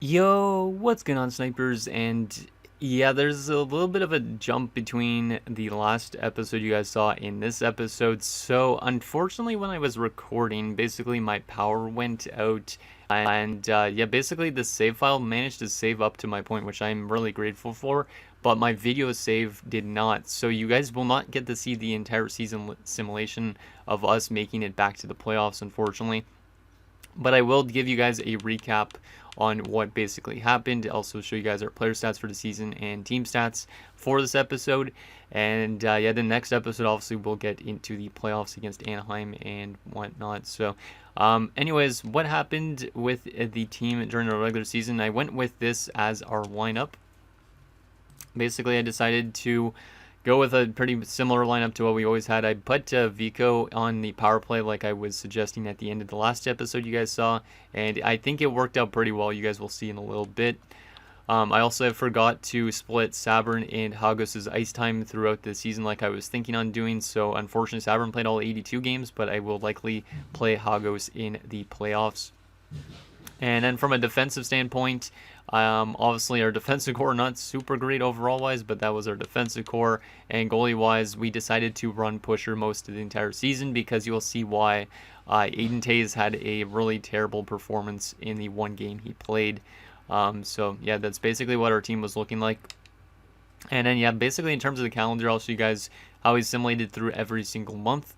Yo, what's going on, snipers? And yeah, there's a little bit of a jump between the last episode you guys saw in this episode. So, unfortunately, when I was recording, basically my power went out, and yeah, basically the save file managed to save up to my point, which I'm really grateful for. But my video save did not. So, you guys will not get to see the entire season simulation of us making it back to the playoffs, unfortunately. But I will give you guys a recap on what basically happened. Also show you guys our player stats for the season and team stats for this episode. And yeah, the next episode obviously we'll get into the playoffs against Anaheim and whatnot. So anyways, what happened with the team during the regular season? I went with this as our lineup. Basically, I decided to go with a pretty similar lineup to what we always had. I put Vico on the power play like I was suggesting at the end of the last episode you guys saw, and I think it worked out pretty well. You guys will see in a little bit. I also forgot to split Sabern and Hagos' ice time throughout the season like I was thinking on doing, so unfortunately Sabern played all 82 games, but I will likely play Hagos in the playoffs. And then from a defensive standpoint, obviously our defensive core not super great overall wise, but that was our defensive core. And goalie wise, we decided to run pusher most of the entire season because you'll see why. Aiden Tays had a really terrible performance in the one game he played. So yeah, that's basically what our team was looking like. And then yeah, basically in terms of the calendar, I'll show you guys how we simulated through every single month,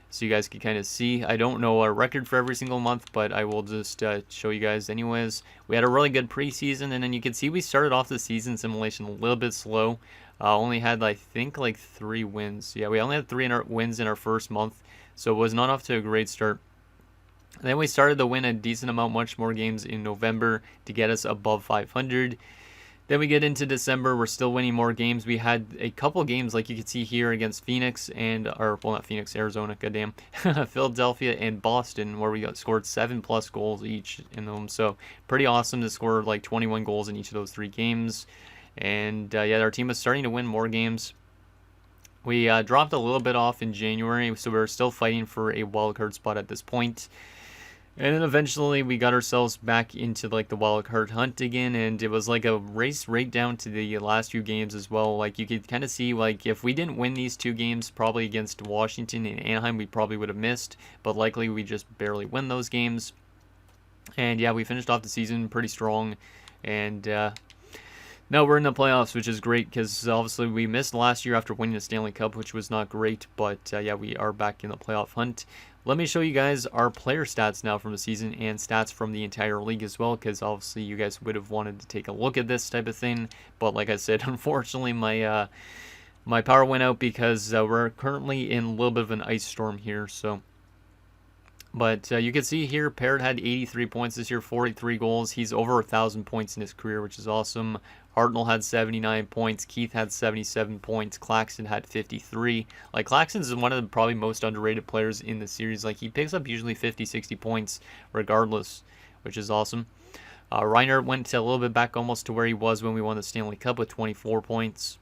so you guys can kind of see. I don't know our record for every single month, but I will just show you guys anyways. We had a really good preseason, and then you can see we started off the season simulation a little bit slow. Only had, I think, like 3 wins. Yeah, we only had 3 wins in our first month, so it was not off to a great start. And then we started to win a decent amount, much more games in November to get us above 500. Then we get into December, we're still winning more games. We had a couple games, like you can see here, against Phoenix and, or well, not Phoenix, Arizona, goddamn, Philadelphia and Boston, where we scored 7+ goals each in them. So pretty awesome to score like 21 goals in each of those 3 games. And yeah, our team was starting to win more games. We dropped a little bit off in January, so we were still fighting for a wildcard spot at this point. And then eventually we got ourselves back into like the wild card hunt again, and it was like a race right down to the last few games as well. Like you could kind of see, like if we didn't win these 2 games, probably against Washington and Anaheim, we probably would have missed, but likely we just barely win those games. And yeah, we finished off the season pretty strong, and now we're in the playoffs, which is great because obviously we missed last year after winning the Stanley Cup, which was not great, but yeah, we are back in the playoff hunt. Let me show you guys our player stats now from the season and stats from the entire league as well, because obviously you guys would have wanted to take a look at this type of thing. But like I said, unfortunately my my power went out because we're currently in a little bit of an ice storm here. So, but you can see here, Parrott had 83 points this year, 43 goals. He's over 1,000 points in his career, which is awesome. Hartnell had 79 points. Keith had 77 points. Claxton had 53. Like, Claxton is one of the probably most underrated players in the series. Like, he picks up usually 50, 60 points regardless, which is awesome. Reinhardt went a little bit back almost to where he was when we won the Stanley Cup with 24 points.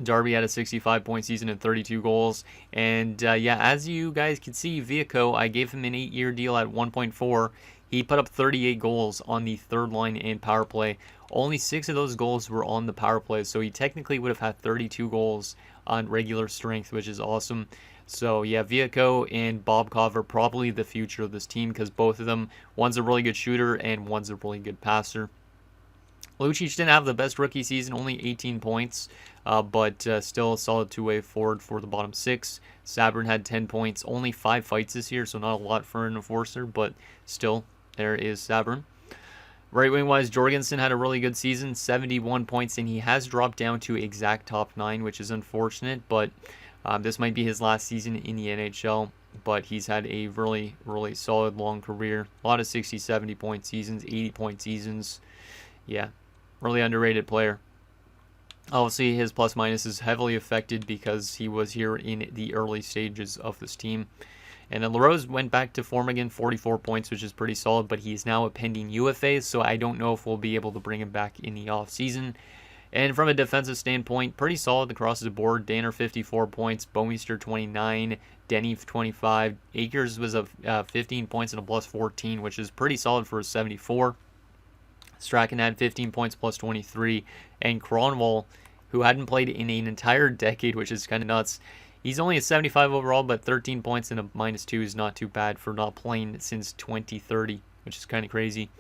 Darby had a 65-point season and 32 goals. And yeah, as you guys can see, Vico, I gave him an 8-year deal at 1.4. He put up 38 goals on the third line and power play. Only 6 of those goals were on the power play, so he technically would have had 32 goals on regular strength, which is awesome. So yeah, Vico and Bobkov are probably the future of this team because both of them, one's a really good shooter and one's a really good passer. Lucic didn't have the best rookie season, only 18 points, but still a solid 2-way forward for the bottom 6. Sabern had 10 points, only 5 fights this year, so not a lot for an enforcer, but still, there is Sabern. Right wing wise, Jorgensen had a really good season, 71 points, and he has dropped down to exact top 9, which is unfortunate, but this might be his last season in the NHL. But he's had a really, really solid long career. A lot of 60, 70 point seasons, 80 point seasons. Yeah, really underrated player. Obviously, his plus minus is heavily affected because he was here in the early stages of this team. And then LaRose went back to form again, 44 points, which is pretty solid, but he's now a pending UFA, so I don't know if we'll be able to bring him back in the offseason. And from a defensive standpoint, pretty solid across the board. Danner, 54 points, Bouwmeester, 29, Denny, 25. Akers was a 15 points and a plus 14, which is pretty solid for a 74. Strachan had 15 points plus 23. And Cronwall, who hadn't played in an entire decade, which is kind of nuts. He's only a 75 overall, but 13 points and a -2 is not too bad for not playing since 2030, which is kind of crazy.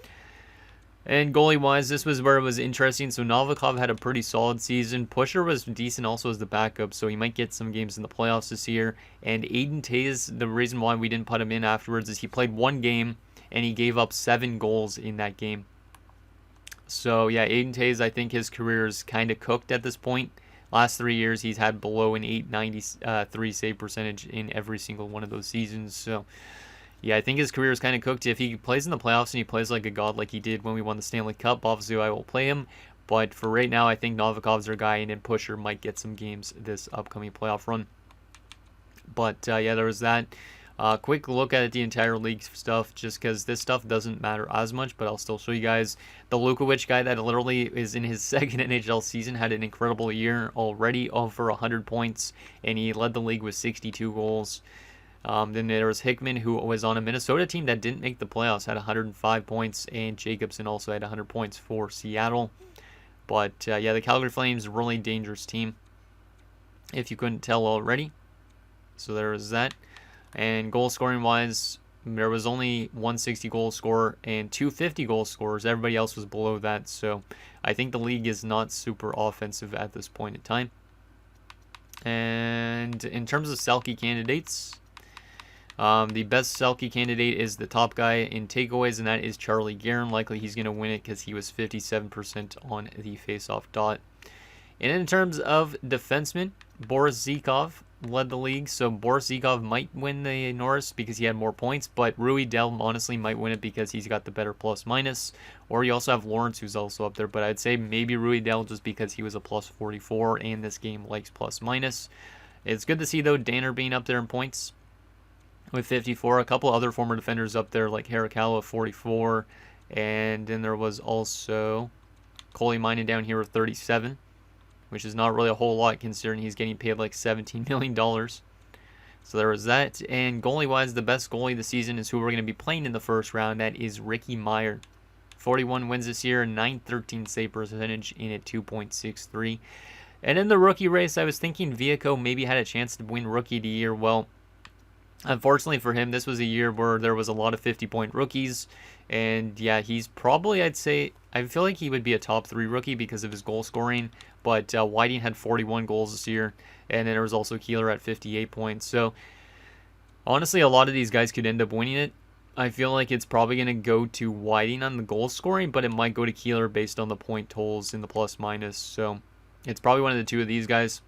And goalie-wise, this was where it was interesting. So Novikov had a pretty solid season. Pusher was decent also as the backup, so he might get some games in the playoffs this year. And Aiden Tays, the reason why we didn't put him in afterwards is he played one game, and he gave up 7 goals in that game. So, yeah, Aiden Tays, I think his career is kind of cooked at this point. Last 3 years, he's had below an .893 save percentage in every single one of those seasons. So, yeah, I think his career is kind of cooked. If he plays in the playoffs and he plays like a god like he did when we won the Stanley Cup, obviously I will play him. But for right now, I think Novikov's our guy, and then Pusher might get some games this upcoming playoff run. But, yeah, there was that. Quick look at the entire league stuff, just because this stuff doesn't matter as much, but I'll still show you guys. The Lukovic guy that literally is in his second NHL season had an incredible year already, over 100 points, and he led the league with 62 goals. Then there was Hickman, who was on a Minnesota team that didn't make the playoffs, had 105 points, and Jacobson also had 100 points for Seattle. But, yeah, the Calgary Flames, really dangerous team, if you couldn't tell already. So there was that. And goal scoring wise, there was only 160 goal scorer and 250 goal scorers. Everybody else was below that. So I think the league is not super offensive at this point in time. And in terms of Selke candidates, the best Selke candidate is the top guy in takeaways, and that is Charlie Guerin. Likely he's going to win it because he was 57% on the faceoff dot. And in terms of defensemen, Boris Zikov led the league, so Boris Zikov might win the Norris because he had more points, but Rui Delm honestly might win it because he's got the better plus-minus. Or you also have Lawrence, who's also up there, but I'd say maybe Rui Delm just because he was a plus 44, and this game likes plus-minus. It's good to see, though, Danner being up there in points with 54. A couple other former defenders up there, like Harikalo, 44, and then there was also Coley Minen down here with 37. Which is not really a whole lot considering he's getting paid like $17 million. So there was that. And goalie-wise, the best goalie this season is who we're going to be playing in the first round. That is Ricky Meyer. 41 wins this year, 913 save percentage in at 2.63. And in the rookie race, I was thinking Viaco maybe had a chance to win Rookie of the Year. Well, unfortunately for him, this was a year where there was a lot of 50-point rookies. And yeah, he's probably, I'd say, I feel like he would be a top 3 rookie because of his goal scoring. But Whiting had 41 goals this year, and then there was also Keeler at 58 points. So, honestly, a lot of these guys could end up winning it. I feel like it's probably going to go to Whiting on the goal scoring, but it might go to Keeler based on the point totals in the plus-minus. So, it's probably one of the two of these guys.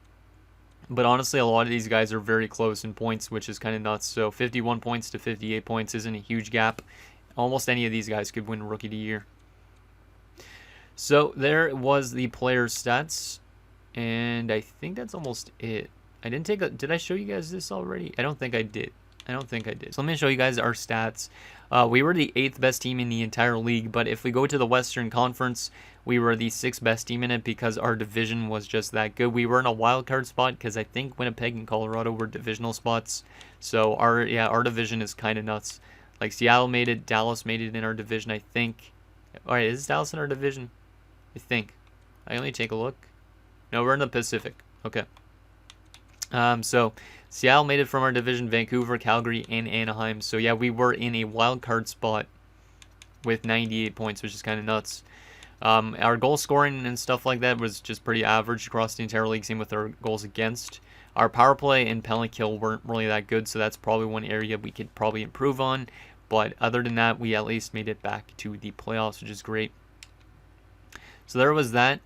But honestly, a lot of these guys are very close in points, which is kind of nuts. So, 51 points to 58 points isn't a huge gap. Almost any of these guys could win Rookie of the Year. So there was the player stats, and I think that's almost it. Did I show you guys this already? I don't think I did. So let me show you guys our stats. We were the 8th best team in the entire league, but if we go to the Western Conference, we were the 6th best team in it because our division was just that good. We were in a wild card spot because I think Winnipeg and Colorado were divisional spots. So our division is kind of nuts. Like Seattle made it, Dallas made it in our division, I think. All right, is Dallas in our division? I think. I only take a look. No, we're in the Pacific. Okay. So Seattle made it from our division, Vancouver, Calgary, and Anaheim. So yeah, we were in a wild card spot with 98 points, which is kind of nuts. Our goal scoring and stuff like that was just pretty average across the entire league, same with our goals against. Our power play and penalty kill weren't really that good, so that's probably one area we could probably improve on. But other than that, we at least made it back to the playoffs, which is great. So there was that.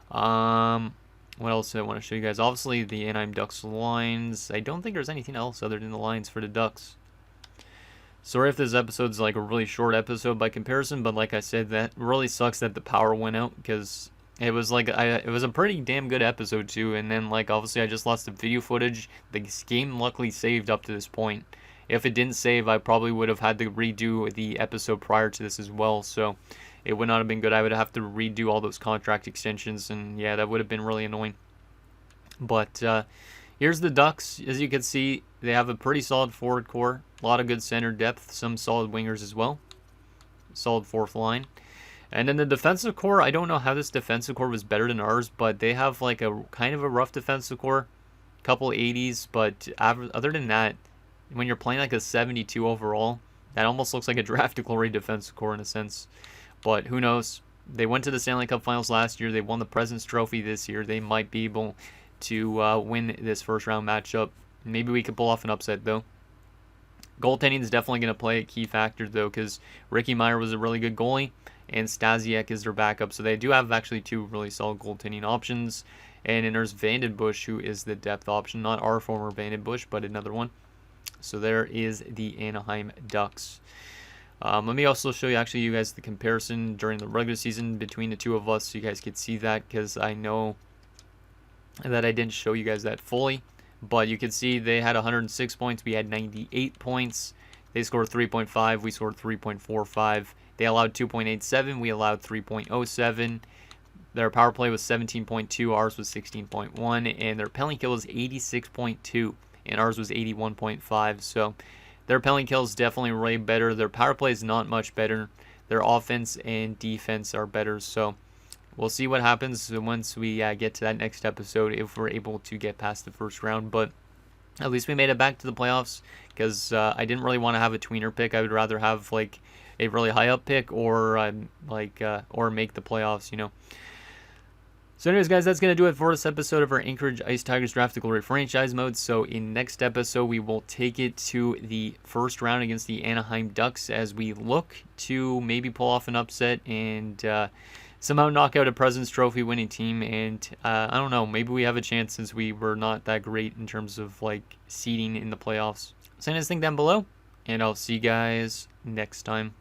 What else did I want to show you guys? Obviously, the Anaheim Ducks lines. I don't think there's anything else other than the lines for the Ducks. Sorry if this episode's like a really short episode by comparison, but like I said, that really sucks that the power went out because it was like it was a pretty damn good episode too. And then like obviously I just lost the video footage. The game luckily saved up to this point. If it didn't save, I probably would have had to redo the episode prior to this as well. So it would not have been good. I would have to redo all those contract extensions, and yeah, that would have been really annoying. But here's the Ducks. As you can see, they have a pretty solid forward core, a lot of good center depth, some solid wingers as well, solid fourth line. And then the defensive core, I don't know how this defensive core was better than ours, but they have like a kind of a rough defensive core, couple 80s, but other than that, when you're playing like a 72 overall, that almost looks like a draft glory defensive core in a sense. But who knows? They went to the Stanley Cup Finals last year. They won the President's Trophy this year. They might be able to win this first round matchup. Maybe we could pull off an upset though. Goaltending is definitely going to play a key factor though, because Ricky Meyer was a really good goalie and Stasiak is their backup. So they do have actually two really solid goaltending options. And then there's Vandenbush, who is the depth option. Not our former Vandenbush, but another one. So there is the Anaheim Ducks. Let me also show you guys the comparison during the regular season between the two of us, so you guys could see that, because I know that I didn't show you guys that fully. But you can see they had 106 points. We had 98 points. They scored 3.5. We scored 3.45. They allowed 2.87. We allowed 3.07. Their power play was 17.2. Ours was 16.1. And their penalty kill was 86.2. And ours was 81.5. So their penalty kill is definitely way better. Their power play is not much better. Their offense and defense are better. So we'll see what happens once we get to that next episode, if we're able to get past the first round. But at least we made it back to the playoffs, because I didn't really want to have a tweener pick. I would rather have like a really high up pick, or or make the playoffs, you know. So anyways, guys, that's going to do it for this episode of our Anchorage Ice Tigers Draft Glory franchise mode. So in next episode, we will take it to the first round against the Anaheim Ducks, as we look to maybe pull off an upset and somehow knock out a President's Trophy winning team. And I don't know, maybe we have a chance, since we were not that great in terms of like seeding in the playoffs. Send us a thing down below, and I'll see you guys next time.